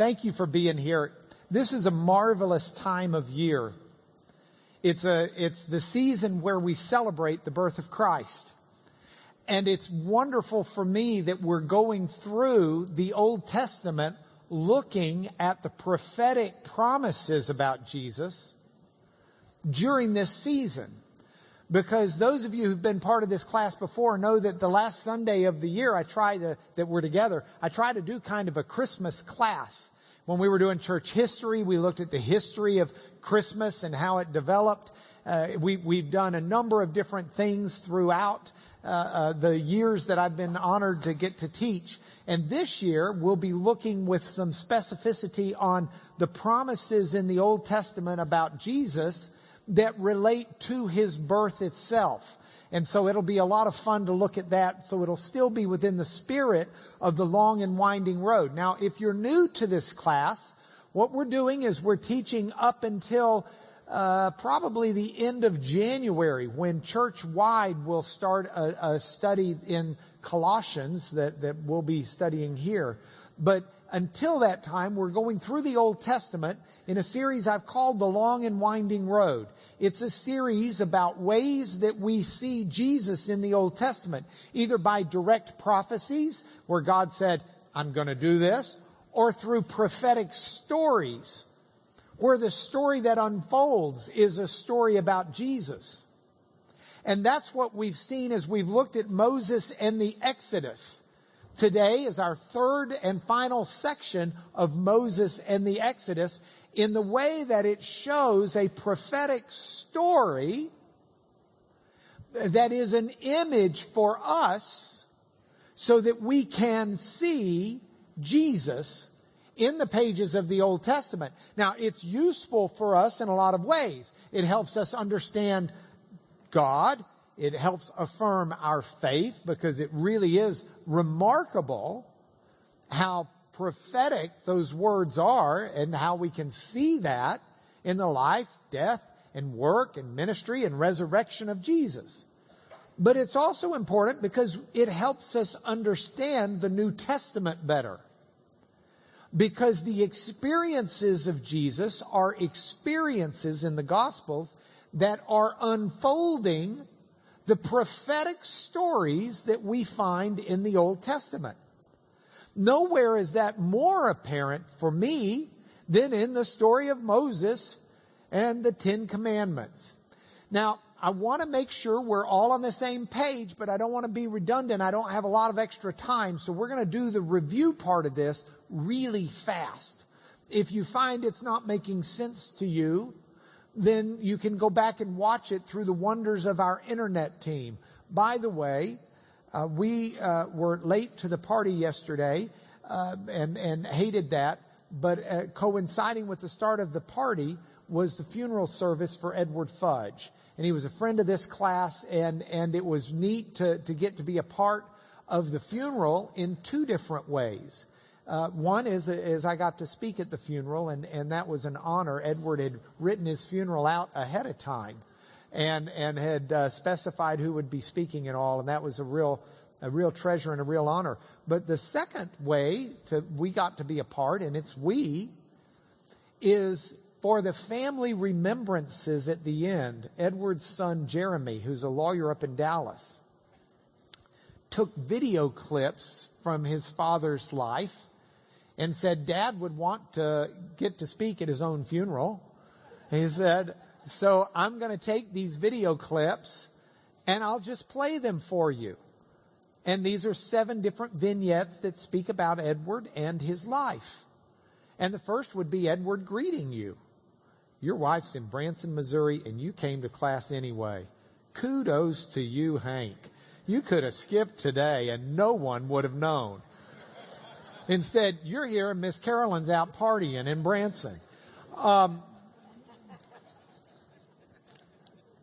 Thank you for being here. This is a marvelous time of year. It's the season where we celebrate the birth of Christ. And it's wonderful for me that we're going through the Old Testament looking at the prophetic promises about Jesus during this season. Because those of you who've been part of this class before know that the last Sunday of the year that we're together, I try to do kind of a Christmas class. When we were doing church history, we looked at the history of Christmas and how it developed. We've done a number of different things throughout the years that I've been honored to get to teach. And this year, we'll be looking with some specificity on the promises in the Old Testament about Jesus that relate to his birth itself. And so it'll be a lot of fun to look at that. So it'll still be within the spirit of the long and winding road. Now, if you're new to this class, what we're doing is we're teaching up until probably the end of January, when church-wide will start a study in Colossians that we'll be studying here. But until that time, we're going through the Old Testament in a series I've called The Long and Winding Road. It's a series about ways that we see Jesus in the Old Testament, either by direct prophecies, where God said, I'm going to do this, or through prophetic stories, where the story that unfolds is a story about Jesus. And that's what we've seen as we've looked at Moses and the Exodus. Today is our third and final section of Moses and the Exodus, in the way that it shows a prophetic story that is an image for us so that we can see Jesus in the pages of the Old Testament. Now, it's useful for us in a lot of ways. It helps us understand God. It helps affirm our faith, because it really is remarkable how prophetic those words are and how we can see that in the life, death, and work and ministry and resurrection of Jesus. But it's also important because it helps us understand the New Testament better. Because the experiences of Jesus are experiences in the Gospels that are unfolding the prophetic stories that we find in the Old Testament. Nowhere is that more apparent for me than in the story of Moses and the Ten Commandments. Now, I want to make sure we're all on the same page, but I don't want to be redundant. I don't have a lot of extra time, so we're going to do the review part of this really fast. If you find it's not making sense to you, then you can go back and watch it through the wonders of our internet team. By the way, we were late to the party yesterday and hated that, but coinciding with the start of the party was the funeral service for Edward Fudge. And he was a friend of this class, and it was neat to get to be a part of the funeral in two different ways. One is I got to speak at the funeral, and that was an honor. Edward had written his funeral out ahead of time and had specified who would be speaking and all, and that was a real treasure and a real honor. But the second way we got to be a part, and it's is for the family remembrances at the end. Edward's son Jeremy, who's a lawyer up in Dallas, took video clips from his father's life and said Dad would want to get to speak at his own funeral. He said, so I'm going to take these video clips and I'll just play them for you. And these are 7 different vignettes that speak about Edward and his life. And the first would be Edward greeting you. Your wife's in Branson, Missouri, and you came to class anyway. Kudos to you, Hank. You could have skipped today and no one would have known. Instead, you're here and Miss Carolyn's out partying in Branson.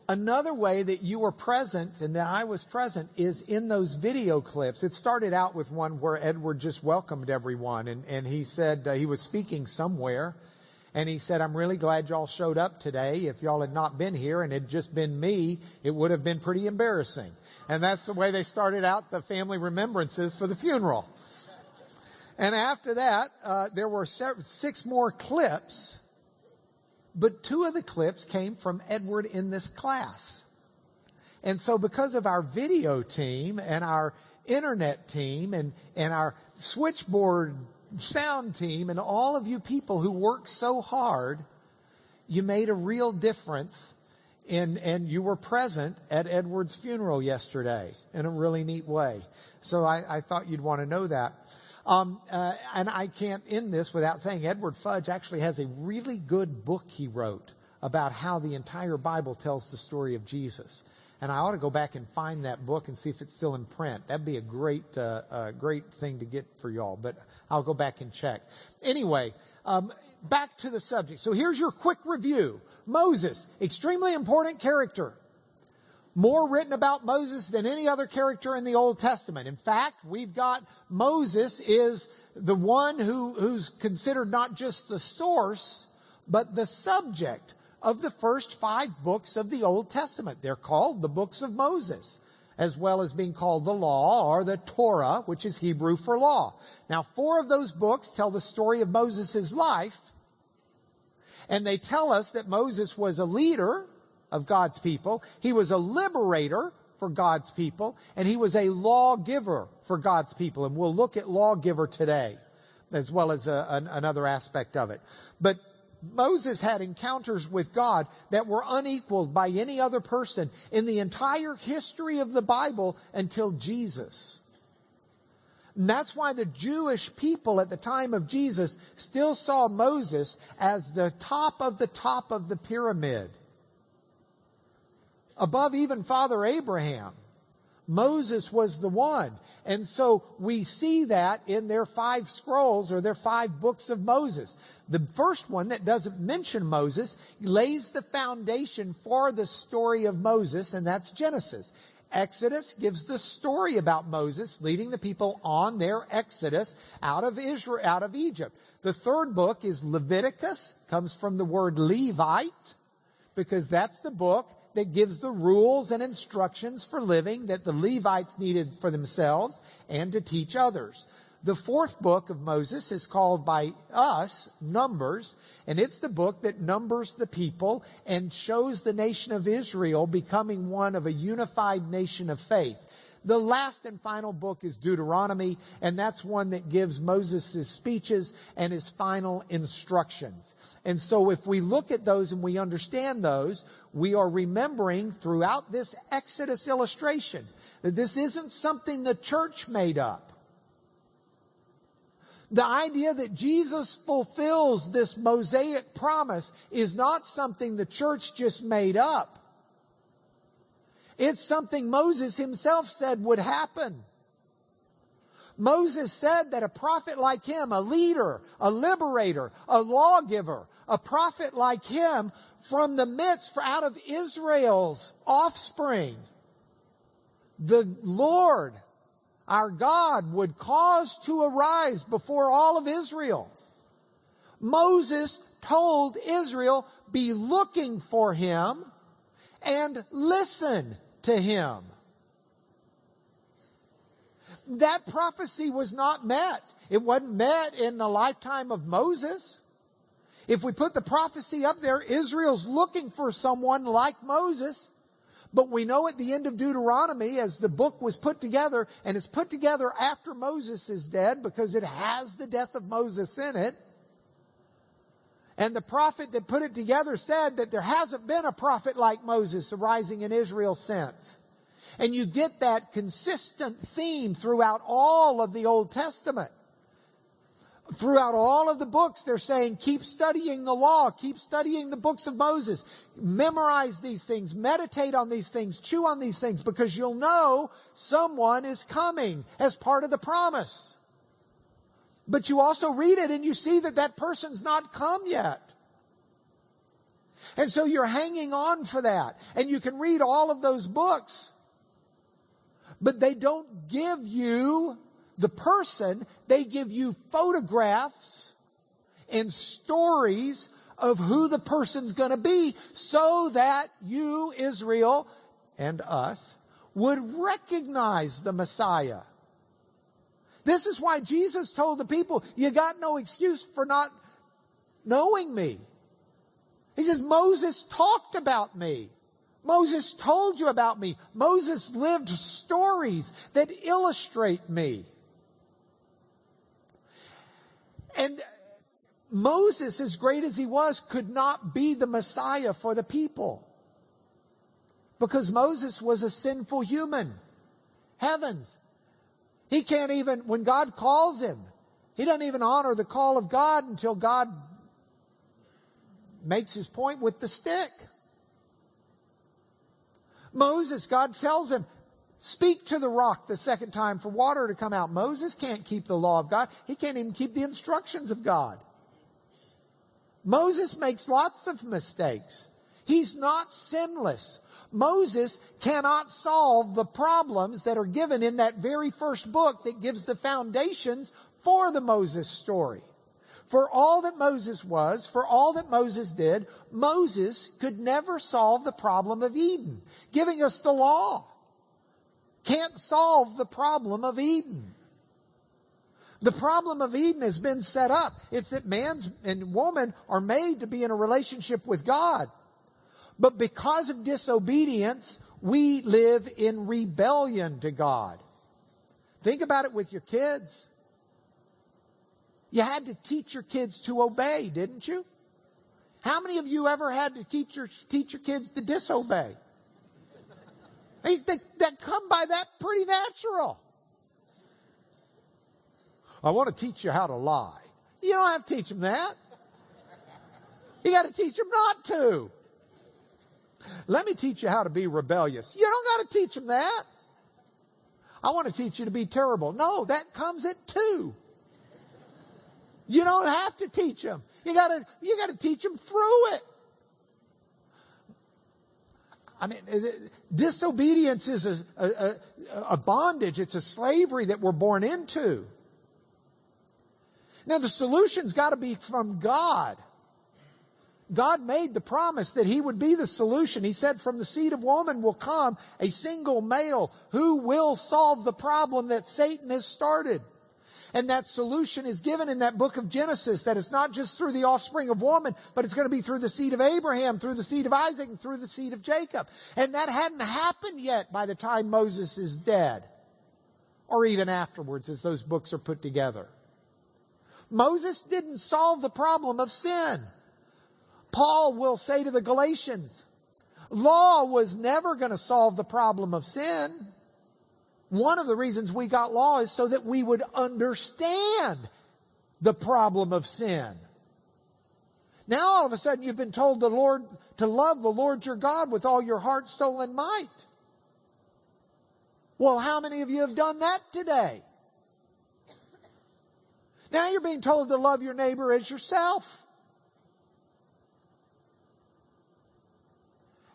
Another way that you were present and that I was present is in those video clips. It started out with one where Edward just welcomed everyone, and he said he was speaking somewhere. And he said, I'm really glad y'all showed up today. If y'all had not been here and it had just been me, it would have been pretty embarrassing. And that's the way they started out the family remembrances for the funeral. And after that, there were 6 more clips, but 2 of the clips came from Edward in this class. And so because of our video team and our internet team and our switchboard sound team and all of you people who work so hard, you made a real difference and you were present at Edward's funeral yesterday in a really neat way. So I thought you'd want to know that. And I can't end this without saying Edward Fudge actually has a really good book he wrote about how the entire Bible tells the story of Jesus. And I ought to go back and find that book and see if it's still in print. That'd be a great thing to get for y'all. But I'll go back and check. Anyway, back to the subject. So here's your quick review. Moses, extremely important character. More written about Moses than any other character in the Old Testament. In fact, we've got Moses is the one who's considered not just the source, but the subject of the first 5 books of the Old Testament. They're called the books of Moses, as well as being called the law or the Torah, which is Hebrew for law. Now, 4 of those books tell the story of Moses' life, and they tell us that Moses was a leader of God's people. He was a liberator for God's people, and he was a lawgiver for God's people. And we'll look at lawgiver today, as well as another aspect of it. But Moses had encounters with God that were unequaled by any other person in the entire history of the Bible until Jesus. And that's why the Jewish people at the time of Jesus still saw Moses as the top of the pyramid. Above even Father Abraham, Moses was the one. And so we see that in their 5 scrolls or their 5 books of Moses. The first one that doesn't mention Moses lays the foundation for the story of Moses, and that's Genesis. Exodus gives the story about Moses leading the people on their exodus out of Israel, out of Egypt. The third book is Leviticus, comes from the word Levite, because that's the book that gives the rules and instructions for living that the Levites needed for themselves and to teach others. The 4th book of Moses is called by us Numbers, and it's the book that numbers the people and shows the nation of Israel becoming one of a unified nation of faith. The last and final book is Deuteronomy, and that's one that gives Moses' speeches and his final instructions. And so if we look at those and we understand those, we are remembering throughout this Exodus illustration that this isn't something the church made up. The idea that Jesus fulfills this Mosaic promise is not something the church just made up. It's something Moses himself said would happen. Moses said that a prophet like him, a leader, a liberator, a lawgiver, a prophet like him from the midst, out of Israel's offspring, the Lord, our God, would cause to arise before all of Israel. Moses told Israel, be looking for him and listen to him. That prophecy was not met. It wasn't met in the lifetime of Moses. If we put the prophecy up there, Israel's looking for someone like Moses. But we know at the end of Deuteronomy, as the book was put together, and it's put together after Moses is dead because it has the death of Moses in it. And the prophet that put it together said that there hasn't been a prophet like Moses arising in Israel since. And you get that consistent theme throughout all of the Old Testament. Throughout all of the books, they're saying, keep studying the law, keep studying the books of Moses, memorize these things, meditate on these things, chew on these things, because you'll know someone is coming as part of the promise. But you also read it and you see that that person's not come yet. And so you're hanging on for that. And you can read all of those books. But they don't give you the person. They give you photographs and stories of who the person's going to be so that you, Israel, and us would recognize the Messiah. This is why Jesus told the people, you got no excuse for not knowing me. He says, Moses talked about me. Moses told you about me. Moses lived stories that illustrate me. And Moses, as great as he was, could not be the Messiah for the people. Because Moses was a sinful human. Heavens. He can't even, when God calls him, he doesn't even honor the call of God until God makes his point with the stick. Moses, God tells him, speak to the rock the second time for water to come out. Moses can't keep the law of God. He can't even keep the instructions of God. Moses makes lots of mistakes. He's not sinless. Moses cannot solve the problems that are given in that very first book that gives the foundations for the Moses story. For all that Moses was, for all that Moses did, Moses could never solve the problem of Eden. Giving us the law can't solve the problem of Eden. The problem of Eden has been set up. It's that man and woman are made to be in a relationship with God. But because of disobedience, we live in rebellion to God. Think about it with your kids. You had to teach your kids to obey, didn't you? How many of you ever had to teach your kids to disobey? That come by that pretty natural. I want to teach you how to lie. You don't have to teach them that. You got to teach them not to. Let me teach you how to be rebellious. You don't got to teach them that. I want to teach you to be terrible. No, that comes at 2. You don't have to teach them. You got to teach them through it. I mean, disobedience is a bondage. It's a slavery that we're born into. Now, the solution's got to be from God. God made the promise that He would be the solution. He said, from the seed of woman will come a single male who will solve the problem that Satan has started. And that solution is given in that book of Genesis, that it's not just through the offspring of woman, but it's going to be through the seed of Abraham, through the seed of Isaac, and through the seed of Jacob. And that hadn't happened yet by the time Moses is dead, or even afterwards as those books are put together. Moses didn't solve the problem of sin. Paul will say to the Galatians, law was never going to solve the problem of sin. One of the reasons we got law is so that we would understand the problem of sin. Now all of a sudden you've been told to love the Lord your God with all your heart, soul, and might. Well, how many of you have done that today? Now you're being told to love your neighbor as yourself.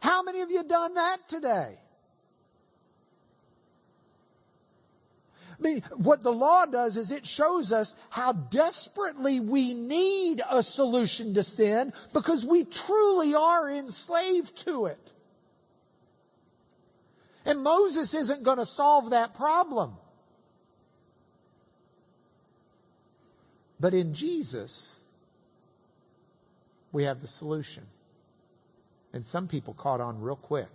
How many of you have done that today? I mean, what the law does is it shows us how desperately we need a solution to sin because we truly are enslaved to it. And Moses isn't going to solve that problem. But in Jesus, we have the solution. And some people caught on real quick.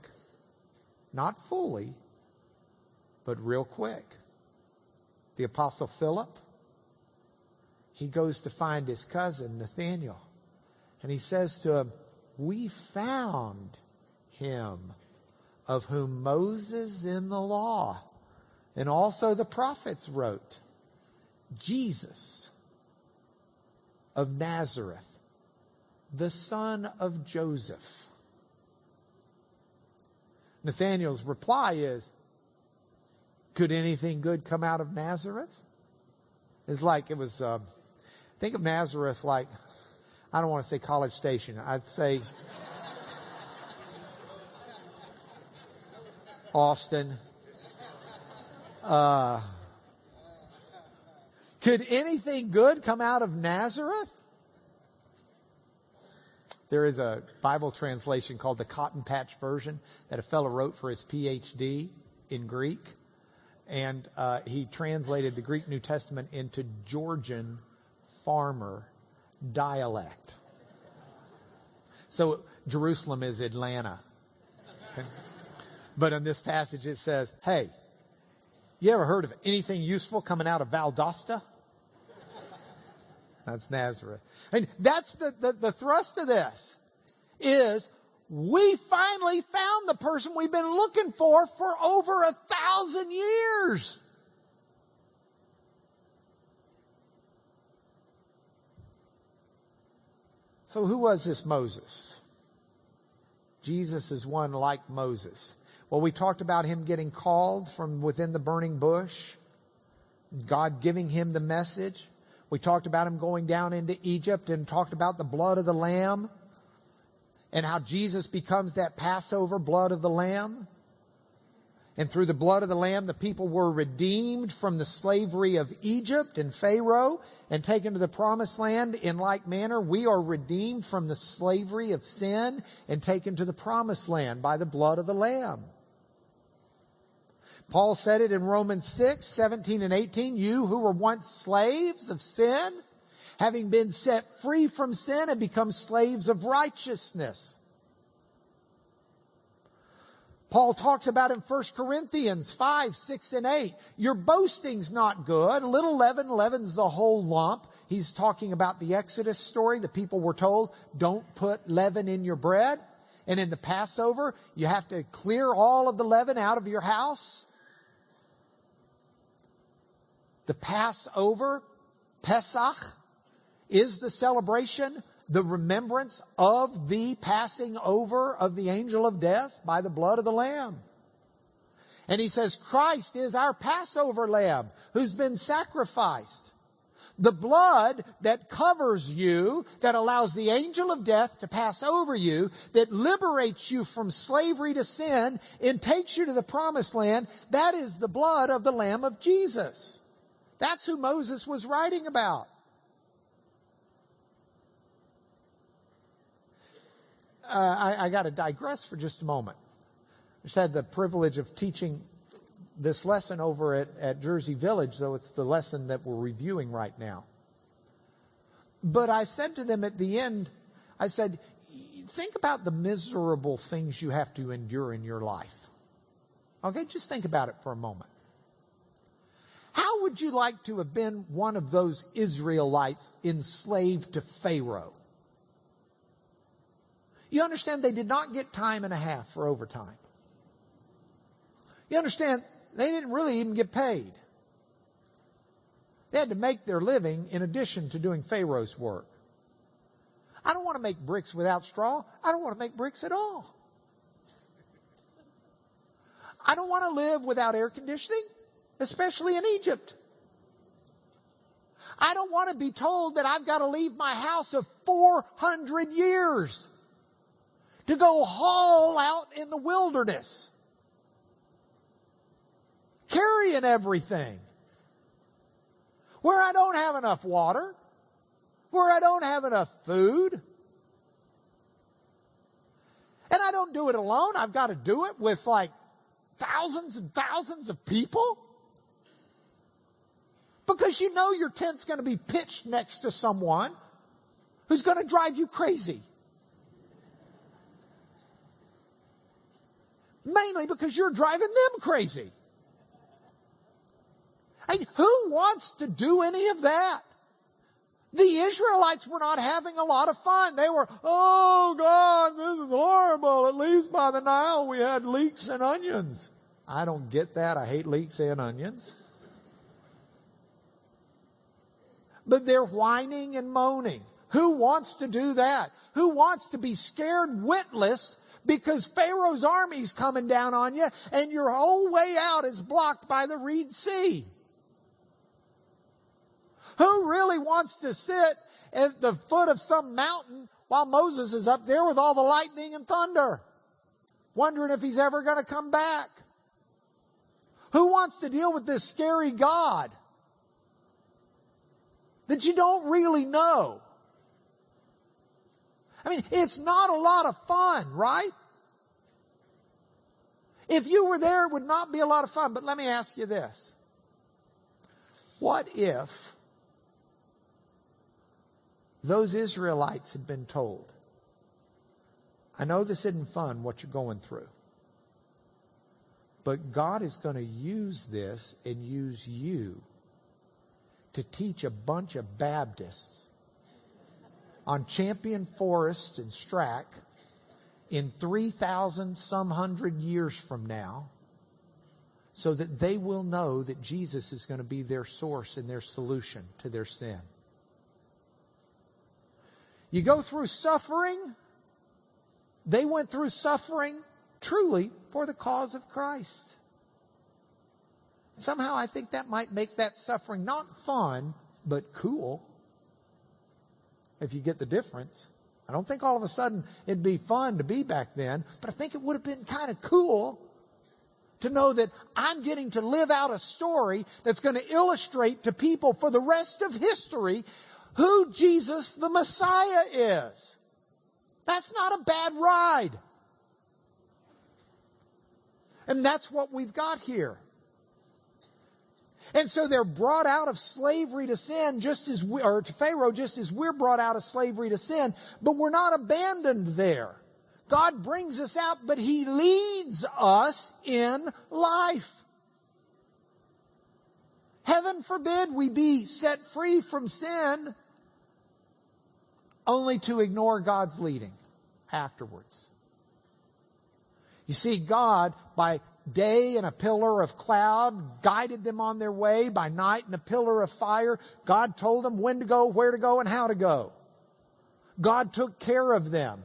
Not fully, but real quick. The Apostle Philip, he goes to find his cousin Nathanael. And he says to him, we found him of whom Moses in the law and also the prophets wrote, Jesus of Nazareth, the son of Joseph. Nathanael's reply is, could anything good come out of Nazareth? It's like it was, think of Nazareth like, I don't want to say College Station. I'd say Austin. Could anything good come out of Nazareth? There is a Bible translation called the Cotton Patch Version that a fellow wrote for his PhD in Greek. And he translated the Greek New Testament into Georgian farmer dialect. So Jerusalem is Atlanta. Okay. But in this passage it says, hey, you ever heard of anything useful coming out of Valdosta? That's Nazareth. And that's the thrust of this, is we finally found the person we've been looking for over 1,000 years. So who was this Moses? Jesus is one like Moses. Well, we talked about him getting called from within the burning bush, God giving him the message. We talked about him going down into Egypt and talked about the blood of the Lamb and how Jesus becomes that Passover blood of the Lamb. And through the blood of the Lamb, the people were redeemed from the slavery of Egypt and Pharaoh and taken to the promised land. In like manner, we are redeemed from the slavery of sin and taken to the promised land by the blood of the Lamb. Paul said it in Romans 6, 17 and 18. You who were once slaves of sin, having been set free from sin, have become slaves of righteousness. Paul talks about in 1 Corinthians 5, 6, and 8. Your boasting's not good. A little leaven leavens the whole lump. He's talking about the Exodus story. The people were told, don't put leaven in your bread. And in the Passover, you have to clear all of the leaven out of your house. The Passover, Pesach, is the celebration, the remembrance of the passing over of the angel of death by the blood of the Lamb. And he says, Christ is our Passover lamb who's been sacrificed. The blood that covers you, that allows the angel of death to pass over you, that liberates you from slavery to sin and takes you to the promised land, that is the blood of the Lamb of Jesus. That's who Moses was writing about. I got to digress for just a moment. I just had the privilege of teaching this lesson over at Jersey Village, though it's the lesson that we're reviewing right now. But I said to them at the end, I said, think about the miserable things you have to endure in your life. Okay, just think about it for a moment. How would you like to have been one of those Israelites enslaved to Pharaoh? You understand they did not get time and a half for overtime. You understand they didn't really even get paid. They had to make their living in addition to doing Pharaoh's work. I don't want to make bricks without straw. I don't want to make bricks at all. I don't want to live without air conditioning, especially in Egypt. I don't want to be told that I've got to leave my house of 400 years to go haul out in the wilderness, carrying everything, where I don't have enough water, where I don't have enough food. And I don't do it alone. I've got to do it with like thousands and thousands of people. Because you know your tent's going to be pitched next to someone who's going to drive you crazy. Mainly because you're driving them crazy. I mean, who wants to do any of that? The Israelites were not having a lot of fun. They were, oh God, this is horrible. At least by the Nile we had leeks and onions. I don't get that. I hate leeks and onions. But they're whining and moaning. Who wants to do that? Who wants to be scared witless because Pharaoh's army's coming down on you and your whole way out is blocked by the Reed Sea? Who really wants to sit at the foot of some mountain while Moses is up there with all the lightning and thunder, wondering if he's ever going to come back? Who wants to deal with this scary God that you don't really know? I mean, it's not a lot of fun, right? If you were there, it would not be a lot of fun. But let me ask you this. What if those Israelites had been told, I know this isn't fun, what you're going through, but God is going to use this and use you to teach a bunch of Baptists on Champion Forest and Strack in 3,000 some hundred years from now, so that they will know that Jesus is going to be their source and their solution to their sin. You go through suffering. They went through suffering truly for the cause of Christ. Somehow I think that might make that suffering not fun, but cool. If you get the difference. I don't think all of a sudden it'd be fun to be back then, but I think it would have been kind of cool to know that I'm getting to live out a story that's going to illustrate to people for the rest of history who Jesus the Messiah is. That's not a bad ride. And that's what we've got here. And so they're brought out of slavery to sin to Pharaoh, just as we're brought out of slavery to sin, but we're not abandoned there. God brings us out, but He leads us in life. Heaven forbid we be set free from sin only to ignore God's leading afterwards. You see, God, by day in a pillar of cloud, guided them on their way. By night in a pillar of fire, God told them when to go, where to go, and how to go. God took care of them.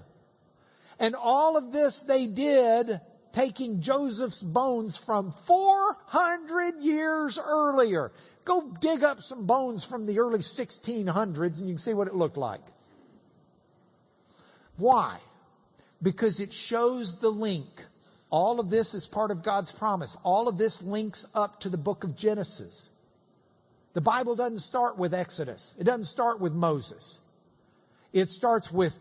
And all of this they did taking Joseph's bones from 400 years earlier. Go dig up some bones from the early 1600s and you can see what it looked like. Why? Because it shows the link. All of this is part of God's promise. All of this links up to the book of Genesis. The Bible doesn't start with Exodus. It doesn't start with Moses. It starts with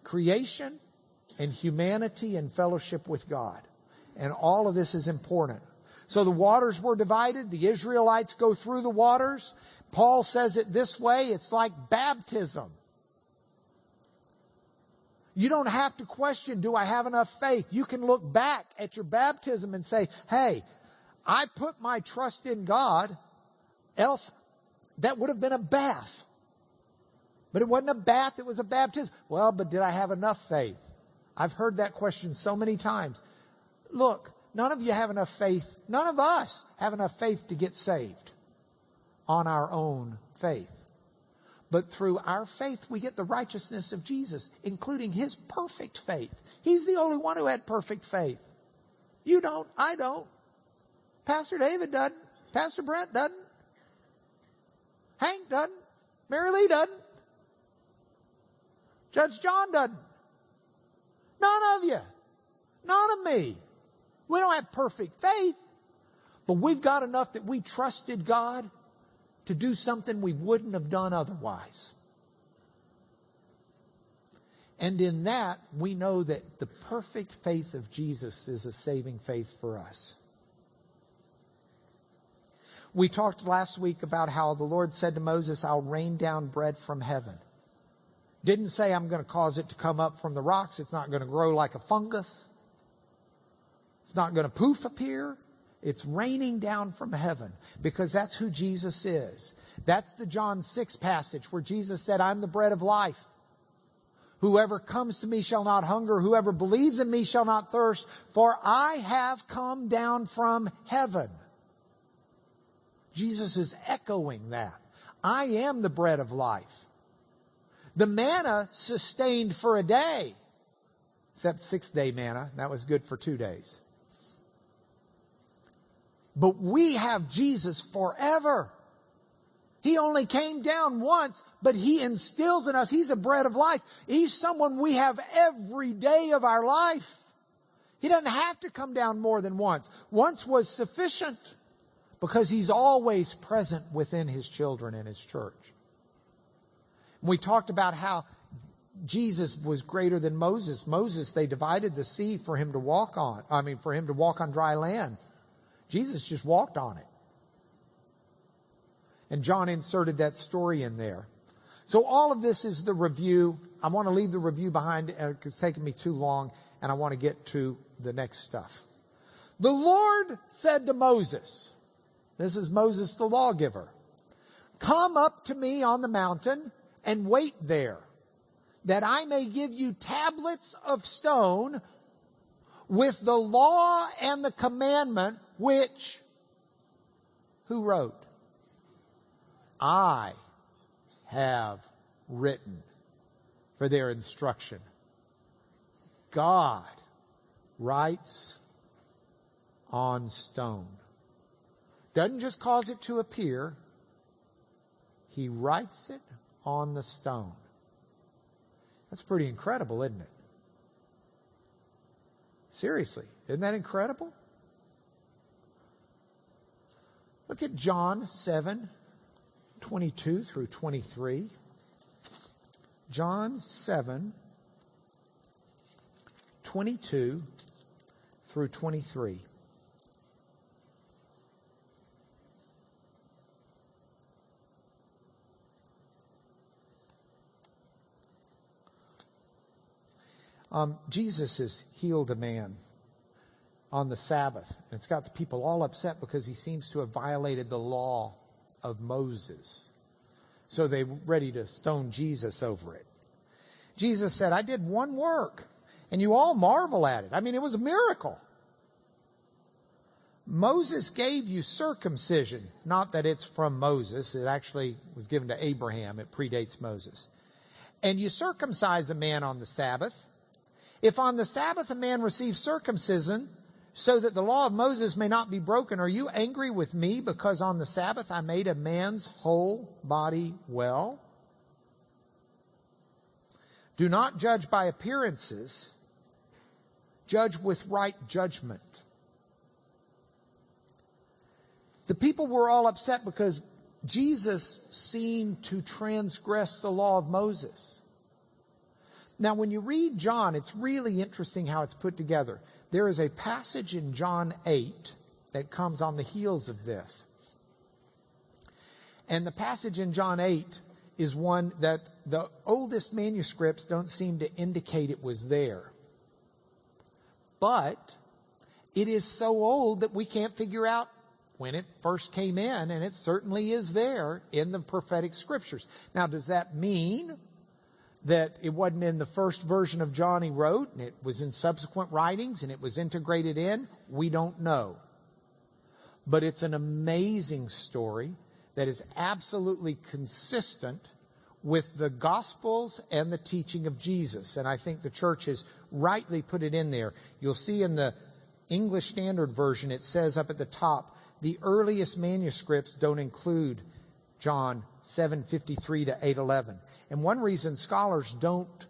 creation and humanity and fellowship with God. And all of this is important. So the waters were divided. The Israelites go through the waters. Paul says it this way. It's like baptism. You don't have to question, do I have enough faith? You can look back at your baptism and say, hey, I put my trust in God, else that would have been a bath. But it wasn't a bath, it was a baptism. Well, but did I have enough faith? I've heard that question so many times. Look, none of you have enough faith. None of us have enough faith to get saved on our own faith. But through our faith, we get the righteousness of Jesus, including His perfect faith. He's the only one who had perfect faith. You don't. I don't. Pastor David doesn't. Pastor Brent doesn't. Hank doesn't. Mary Lee doesn't. Judge John doesn't. None of you. None of me. We don't have perfect faith, but we've got enough that we trusted God to do something we wouldn't have done otherwise. And in that, we know that the perfect faith of Jesus is a saving faith for us. We talked last week about how the Lord said to Moses, I'll rain down bread from heaven. Didn't say I'm going to cause it to come up from the rocks. It's not going to grow like a fungus. It's not going to poof appear. It's raining down from heaven because that's who Jesus is. That's the John 6 passage where Jesus said, I'm the bread of life. Whoever comes to me shall not hunger. Whoever believes in me shall not thirst. For I have come down from heaven. Jesus is echoing that. I am the bread of life. The manna sustained for a day. Except 6-day manna. That was good for 2 days. But we have Jesus forever. He only came down once, but He instills in us. He's a bread of life. He's someone we have every day of our life. He doesn't have to come down more than once. Once was sufficient because He's always present within His children and His church. We talked about how Jesus was greater than Moses. Moses, they divided the sea for him to walk on. For him to walk on dry land. Jesus just walked on it. And John inserted that story in there. So all of this is the review. I want to leave the review behind because it's taken me too long, and I want to get to the next stuff. The Lord said to Moses, this is Moses the lawgiver, "Come up to me on the mountain and wait there, that I may give you tablets of stone with the law and the commandment which," who wrote? "I have written for their instruction." God writes on stone. Doesn't just cause it to appear. He writes it on the stone. That's pretty incredible, isn't it? Seriously, isn't that incredible? Look at John 7:22 through 23. John 7:22 through 23. Jesus has healed a man on the Sabbath. And it's got the people all upset because he seems to have violated the law of Moses. So they're ready to stone Jesus over it. Jesus said, "I did one work, and you all marvel at it." It was a miracle. "Moses gave you circumcision." Not that it's from Moses. It actually was given to Abraham. It predates Moses. "And you circumcise a man on the Sabbath. If on the Sabbath a man receives circumcision, so that the law of Moses may not be broken, are you angry with me because on the Sabbath I made a man's whole body well? Do not judge by appearances. Judge with right judgment." The people were all upset because Jesus seemed to transgress the law of Moses. Now, when you read John, it's really interesting how it's put together. There is a passage in John 8 that comes on the heels of this. And the passage in John 8 is one that the oldest manuscripts don't seem to indicate it was there. But it is so old that we can't figure out when it first came in, and it certainly is there in the prophetic scriptures. Now, does that mean that it wasn't in the first version of John he wrote, and it was in subsequent writings, and it was integrated in? We don't know. But it's an amazing story that is absolutely consistent with the Gospels and the teaching of Jesus. And I think the church has rightly put it in there. You'll see in the English Standard Version, it says up at the top, the earliest manuscripts don't include John 7:53 to 8:11. And one reason scholars don't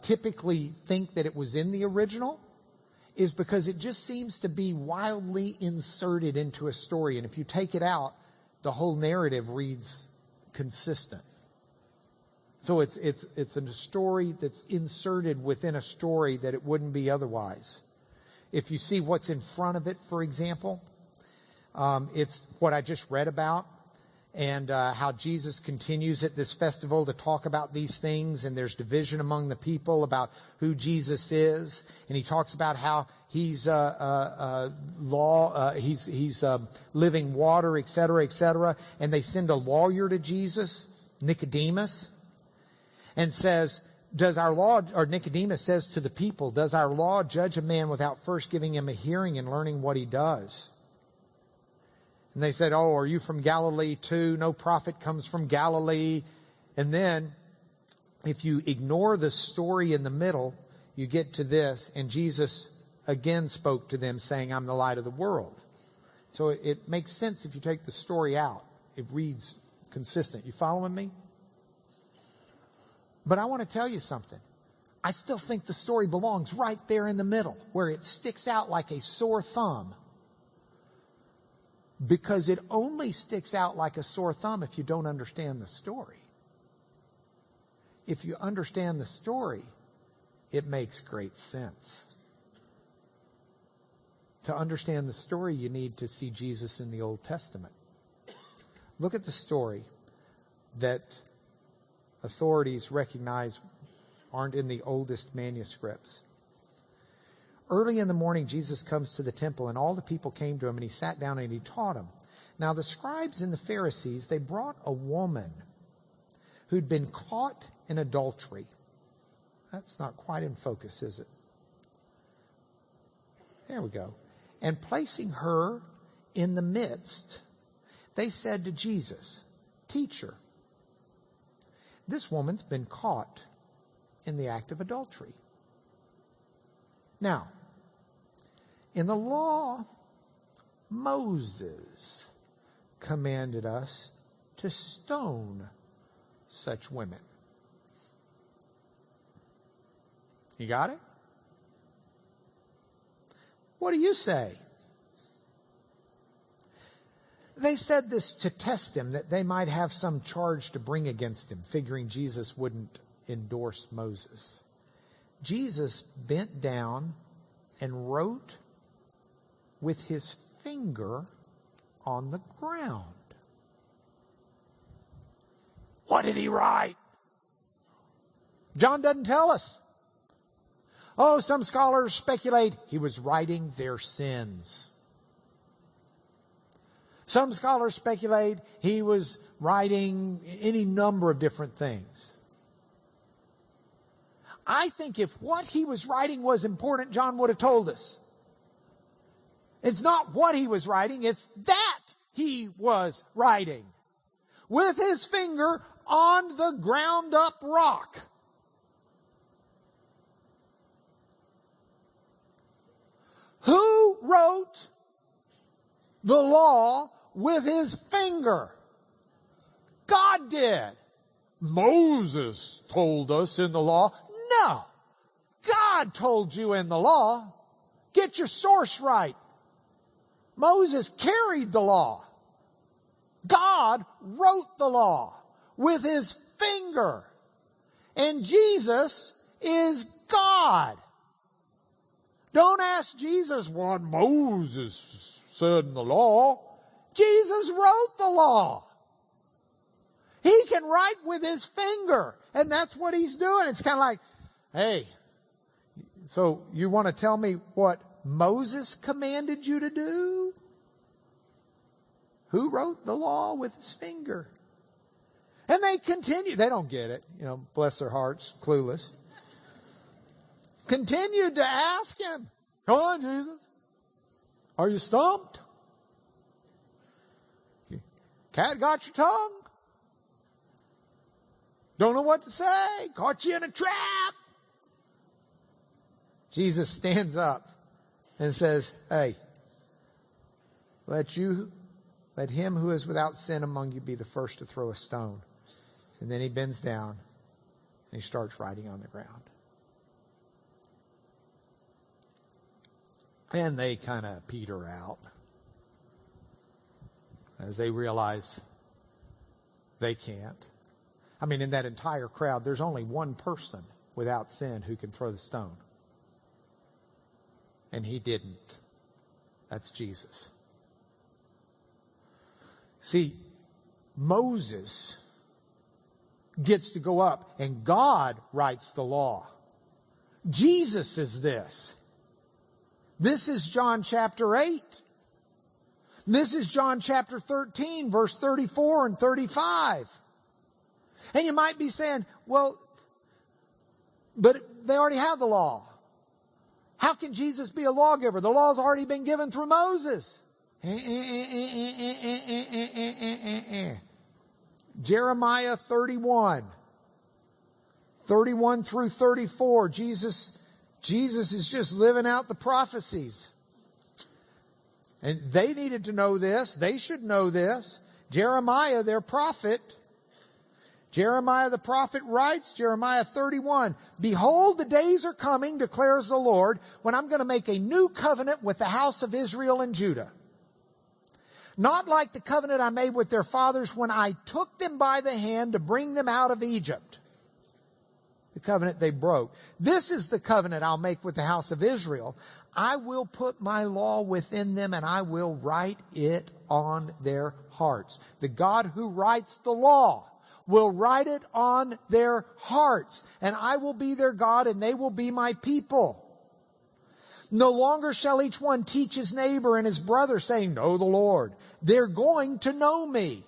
typically think that it was in the original is because it just seems to be wildly inserted into a story. And if you take it out, the whole narrative reads consistent. So it's a story that's inserted within a story that it wouldn't be otherwise. If you see what's in front of it, for example, it's what I just read about, and how Jesus continues at this festival to talk about these things, and there's division among the people about who Jesus is, and he talks about how he's living water, etc., etc. And they send a lawyer to Jesus, Nicodemus, and says, "Does our law?" Or Nicodemus says to the people, "Does our law judge a man without first giving him a hearing and learning what he does?" And they said, "Oh, are you from Galilee too? No prophet comes from Galilee." And then, if you ignore the story in the middle, you get to this. And Jesus again spoke to them, saying, "I'm the light of the world." So it makes sense if you take the story out. It reads consistent. You following me? But I want to tell you something. I still think the story belongs right there in the middle, where it sticks out like a sore thumb. Because it only sticks out like a sore thumb if you don't understand the story. if you understand the story, it makes great sense. To understand the story, you need to see Jesus in the Old Testament. Look at the story that authorities recognize aren't in the oldest manuscripts. Early in the morning, Jesus comes to the temple, and all the people came to him, and he sat down and he taught them. Now the scribes and the Pharisees, they brought a woman who'd been caught in adultery. That's not quite in focus, is it? There we go. And placing her in the midst, they said to Jesus, "Teacher, this woman's been caught in the act of adultery." Now, in the law, Moses commanded us to stone such women. You got it? What do you say? They said this to test him, that they might have some charge to bring against him, figuring Jesus wouldn't endorse Moses. Jesus bent down and wrote with his finger on the ground. What did he write? John doesn't tell us. Oh, some scholars speculate he was writing their sins. Some scholars speculate he was writing any number of different things. I think if what he was writing was important, John would have told us. It's not what he was writing, it's that he was writing. With his finger on the ground up rock. Who wrote the law with his finger? God did. Moses told us in the law. No. God told you in the law. Get your source right. Moses carried the law. God wrote the law with his finger. And Jesus is God. Don't ask Jesus what Moses said in the law. Jesus wrote the law. He can write with his finger. And that's what he's doing. It's kind of like, hey, so you want to tell me what Moses commanded you to do? Who wrote the law with his finger? And they continue. They don't get it. Bless their hearts, clueless. Continued to ask him, "Come on, Jesus. Are you stumped? Cat got your tongue? Don't know what to say? Caught you in a trap?" Jesus stands up and says, "Hey, let him who is without sin among you be the first to throw a stone." And then he bends down and he starts writing on the ground. And they kind of peter out as they realize they can't. I mean, in that entire crowd, there's only one person without sin who can throw the stone. And he didn't. That's Jesus. See, Moses gets to go up and God writes the law. Jesus is this. This is John chapter 8. This is John chapter 13, verse 34 and 35. And you might be saying, well, but they already have the law. How can Jesus be a lawgiver? The law's already been given through Moses. Jeremiah 31 through 34. Jesus is just living out the prophecies. And they needed to know this. They should know this. Jeremiah, their prophet, Jeremiah the prophet writes, Jeremiah 31, "Behold, the days are coming, declares the Lord, when I'm going to make a new covenant with the house of Israel and Judah. Not like the covenant I made with their fathers when I took them by the hand to bring them out of Egypt." the covenant they broke. This is the covenant I'll make with the house of Israel. I will put my law within them and I will write it on their hearts. The God who writes the law will write it on their hearts. And I will be their God and they will be my people. No longer shall each one teach his neighbor and his brother, saying, know the Lord. They're going to know me,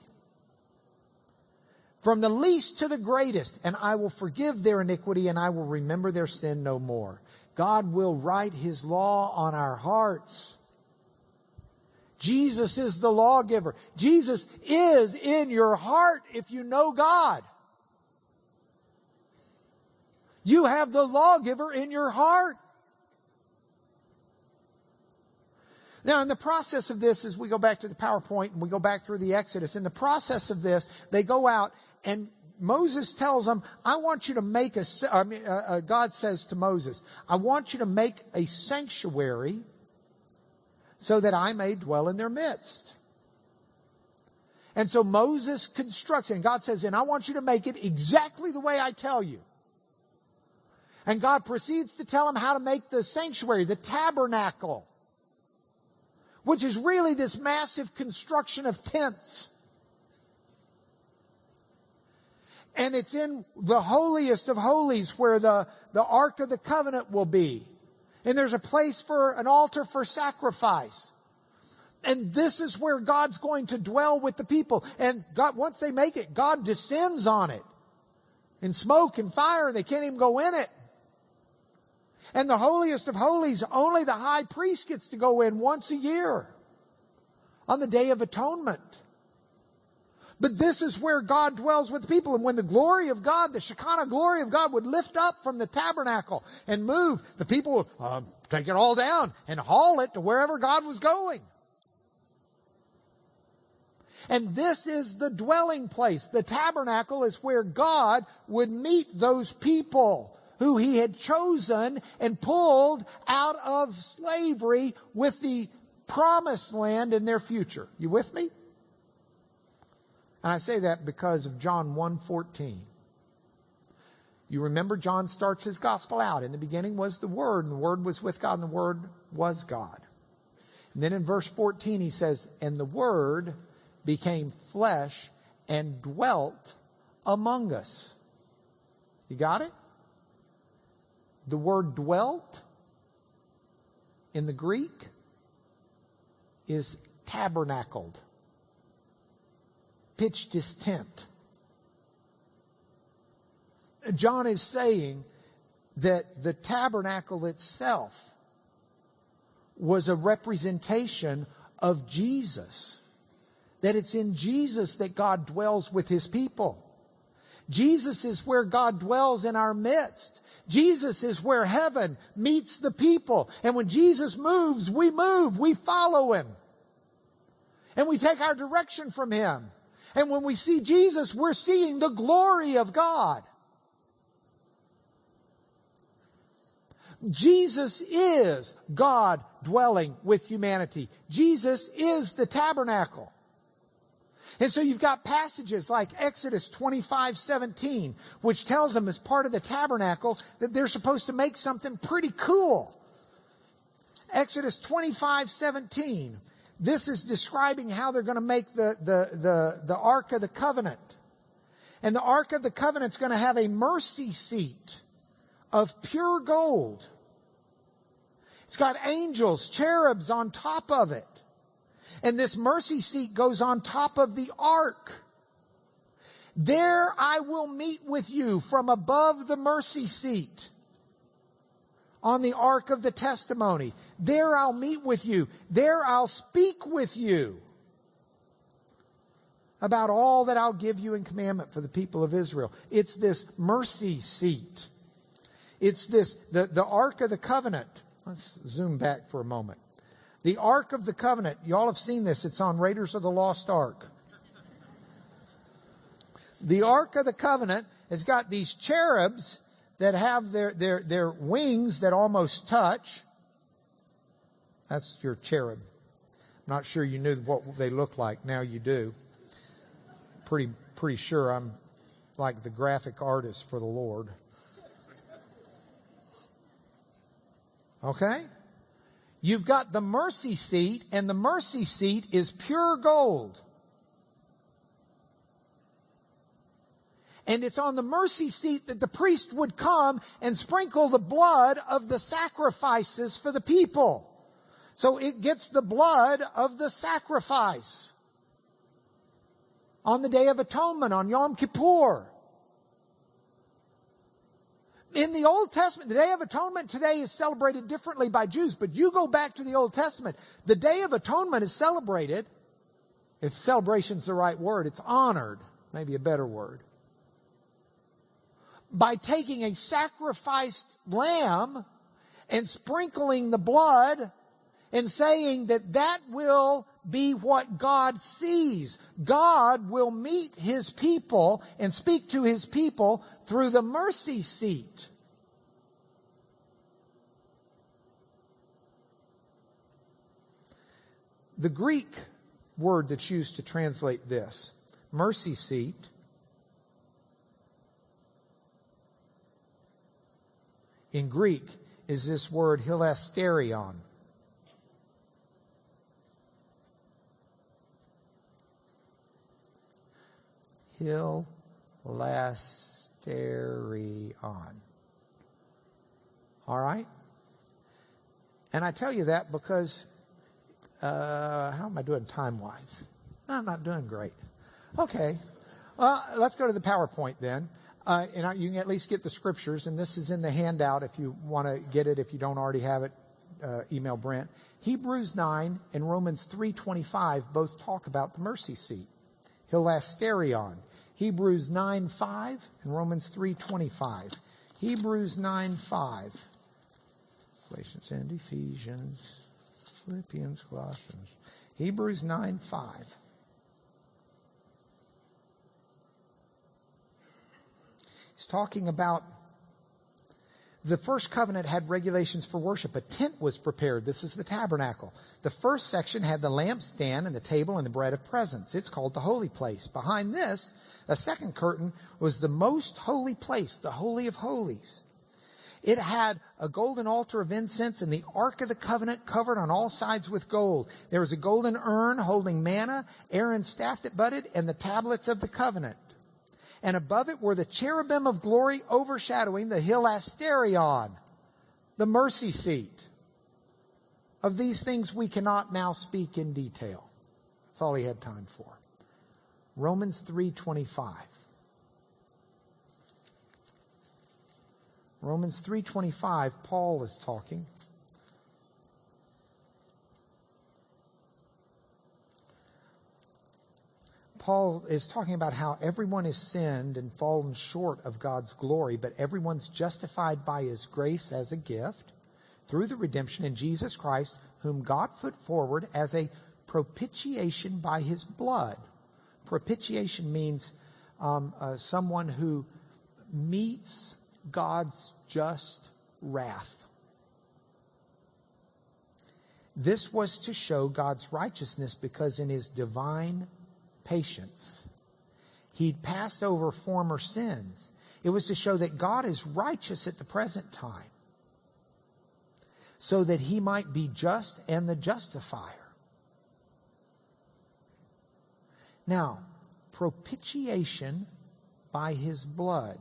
from the least to the greatest, and I will forgive their iniquity and I will remember their sin no more. God will write his law on our hearts. Jesus is the lawgiver. Jesus is in your heart if you know God. You have the lawgiver in your heart. Now, in the process of this, as we go back to the PowerPoint and we go back through the Exodus, in the process of this, they go out and Moses tells them, I want you to make God says to Moses, I want you to make a sanctuary so that I may dwell in their midst. And so Moses constructs it, and God says, and I want you to make it exactly the way I tell you. And God proceeds to tell him how to make the sanctuary, the tabernacle, which is really this massive construction of tents. And it's in the holiest of holies where the Ark of the Covenant will be. And there's a place for an altar for sacrifice. And this is where God's going to dwell with the people. And God, once they make it, God descends on it in smoke and fire. They can't even go in it. And the holiest of holies, only the high priest gets to go in once a year on the Day of Atonement. But this is where God dwells with people. And when the glory of God, the Shekinah glory of God would lift up from the tabernacle and move, the people would take it all down and haul it to wherever God was going. And this is the dwelling place. The tabernacle is where God would meet those people who he had chosen and pulled out of slavery with the promised land in their future. You with me? And I say that because of John 1:14. You remember John starts his gospel out. In the beginning was the Word, and the Word was with God, and the Word was God. And then in verse 14 he says, and the Word became flesh and dwelt among us. You got it? The word dwelt in the Greek is tabernacled. Pitched his tent. John is saying that the tabernacle itself was a representation of Jesus. That it's in Jesus that God dwells with his people. Jesus is where God dwells in our midst. Jesus is where heaven meets the people. And when Jesus moves, we follow him. And we take our direction from him. And when we see Jesus, we're seeing the glory of God. Jesus is God dwelling with humanity. Jesus is the tabernacle. And so you've got passages like Exodus 25:17, which tells them as part of the tabernacle that they're supposed to make something pretty cool. Exodus 25:17. This is describing how they're going to make the Ark of the Covenant. And the Ark of the Covenant's going to have a mercy seat of pure gold. It's got angels, cherubs on top of it. And this mercy seat goes on top of the ark. There I will meet with you from above the mercy seat on the ark of the testimony. There I'll meet with you. There I'll speak with you about all that I'll give you in commandment for the people of Israel. It's this mercy seat. It's this, the Ark of the Covenant. Let's zoom back for a moment. The Ark of the Covenant, you all have seen this. It's on Raiders of the Lost Ark. The Ark of the Covenant has got these cherubs that have their wings that almost touch. That's your cherub. I'm not sure you knew what they look like. Now you do. Pretty sure I'm like the graphic artist for the Lord. Okay? You've got the mercy seat, and the mercy seat is pure gold. And it's on the mercy seat that the priest would come and sprinkle the blood of the sacrifices for the people. So it gets the blood of the sacrifice on the Day of Atonement, on Yom Kippur. In the Old Testament, the Day of Atonement today is celebrated differently by Jews, but you go back to the Old Testament, the Day of Atonement is celebrated, if celebration's the right word, it's honored, maybe a better word, by taking a sacrificed lamb and sprinkling the blood and saying that that will be what God sees. God will meet His people and speak to His people through the mercy seat. The Greek word that's used to translate this, mercy seat, in Greek is this word hilasterion. Hilasterion. All right? And I tell you that because, how am I doing time-wise? I'm not doing great. Okay. Well, let's go to the PowerPoint then. And you can at least get the scriptures, and this is in the handout if you want to get it. If you don't already have it, email Brent. Hebrews 9 and Romans 3:25 both talk about the mercy seat. Hilasterion. Hebrews 9:5 and Romans 3:25. Hebrews 9:5. Galatians and Ephesians, Philippians, Colossians. Hebrews 9:5. He's talking about the first covenant had regulations for worship. A tent was prepared. This is the tabernacle. The first section had the lampstand and the table and the bread of presence. It's called the holy place. Behind this, a second curtain was the most holy place, the Holy of Holies. It had a golden altar of incense and the Ark of the Covenant covered on all sides with gold. There was a golden urn holding manna, Aaron's staff that budded, and the tablets of the covenant. And above it were the cherubim of glory overshadowing the hilasterion, the mercy seat. Of these things we cannot now speak in detail. That's all he had time for. Romans 3:25. Romans 3:25, Paul is talking. Paul is talking about how everyone has sinned and fallen short of God's glory, but everyone's justified by His grace as a gift through the redemption in Jesus Christ, whom God put forward as a propitiation by His blood. Propitiation means someone who meets God's just wrath. This was to show God's righteousness because in His divine patience, He'd passed over former sins. It was to show that God is righteous at the present time, so that He might be just and the justifier. Now, propitiation by His blood.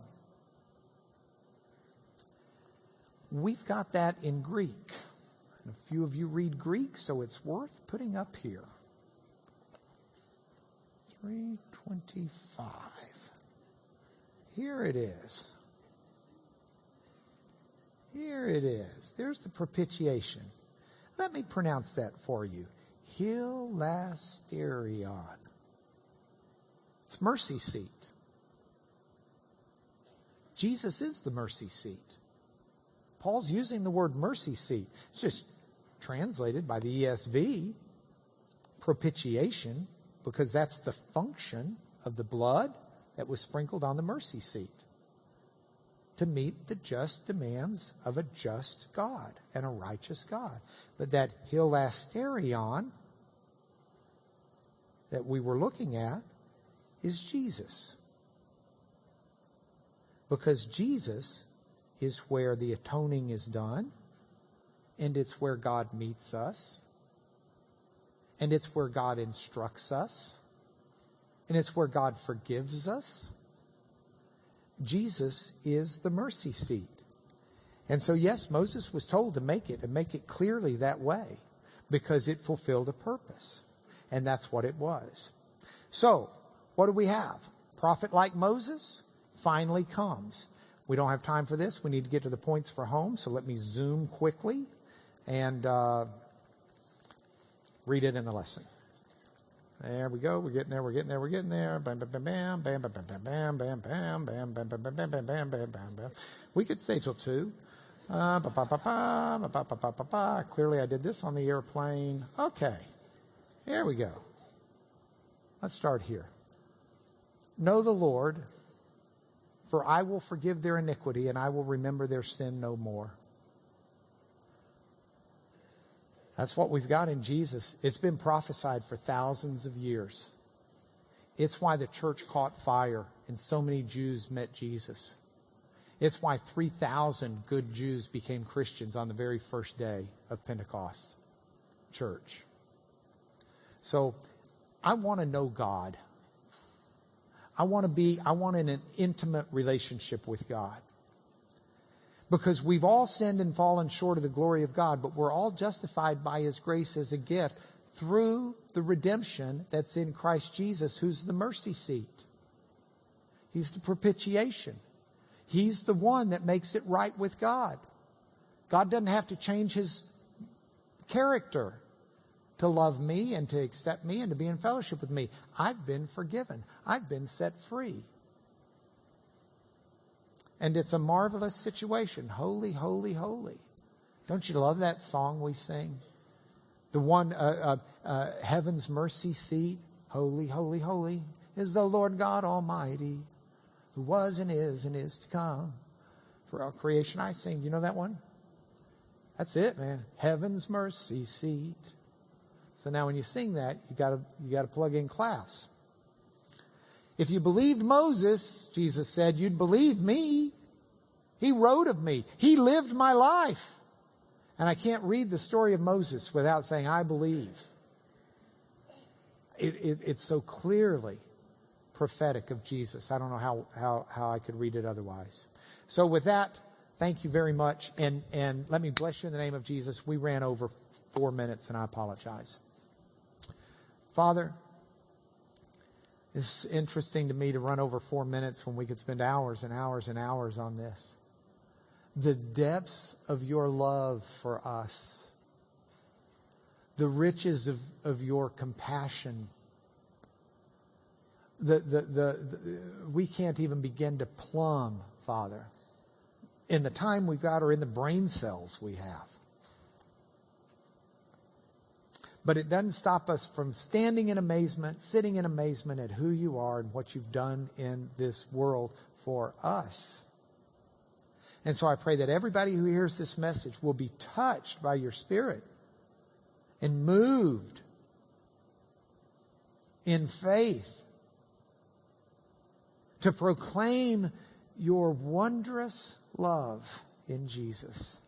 We've got that in Greek. And a few of you read Greek, so it's worth putting up here. 3:25. Here it is. Here it is. There's the propitiation. Let me pronounce that for you. Hilasterion. It's mercy seat. Jesus is the mercy seat. Paul's using the word mercy seat. It's just translated by the ESV, propitiation, because that's the function of the blood that was sprinkled on the mercy seat, to meet the just demands of a just God and a righteous God. But that hilasterion that we were looking at is Jesus. Because Jesus is where the atoning is done and it's where God meets us, and it's where God instructs us, and it's where God forgives us. Jesus is the mercy seat. And so, yes, Moses was told to make it, and make it clearly that way, because it fulfilled a purpose. And that's what it was. So, what do we have? Prophet like Moses finally comes. We don't have time for this. We need to get to the points for home. So let me zoom quickly and read it in the lesson. There we go. We're getting there. We're getting there. We're getting there. Bam, bam, bam, bam, bam, bam, bam, bam, bam, bam, bam, bam, bam, bam, bam, bam, bam, bam, bam. We could stay till 2. Clearly, I did this on the airplane. Okay. Here we go. Let's start here. Know the Lord, for I will forgive their iniquity, and I will remember their sin no more. That's what we've got in Jesus. It's been prophesied for thousands of years. It's why the church caught fire and so many Jews met Jesus. It's why 3,000 good Jews became Christians on the very first day of Pentecost church. So I want to know God. I want an intimate relationship with God. Because we've all sinned and fallen short of the glory of God, but we're all justified by His grace as a gift through the redemption that's in Christ Jesus, who's the mercy seat. He's the propitiation. He's the one that makes it right with God. God doesn't have to change His character to love me and to accept me and to be in fellowship with me. I've been forgiven. I've been set free. And it's a marvelous situation. Holy, holy, holy. Don't you love that song we sing? The one, heaven's mercy seat. Holy, holy, holy is the Lord God Almighty, who was and is to come. For all creation I sing. You know that one? That's it, man. Heaven's mercy seat. So now when you sing that, you gotta plug in class. If you believed Moses, Jesus said, you'd believe me. He wrote of me. He lived my life. And I can't read the story of Moses without saying, I believe. It's so clearly prophetic of Jesus. I don't know how I could read it otherwise. So with that, thank you very much. And let me bless you in the name of Jesus. We ran over 4 minutes, and I apologize. Father, it's interesting to me to run over 4 minutes when we could spend hours and hours and hours on this. The depths of your love for us, the riches of your compassion, we can't even begin to plumb, Father, in the time we've got or in the brain cells we have. But it doesn't stop us from standing in amazement, sitting in amazement at who you are and what you've done in this world for us. And so I pray that everybody who hears this message will be touched by your Spirit and moved in faith to proclaim your wondrous love in Jesus,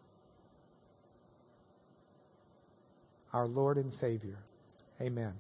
our Lord and Savior. Amen.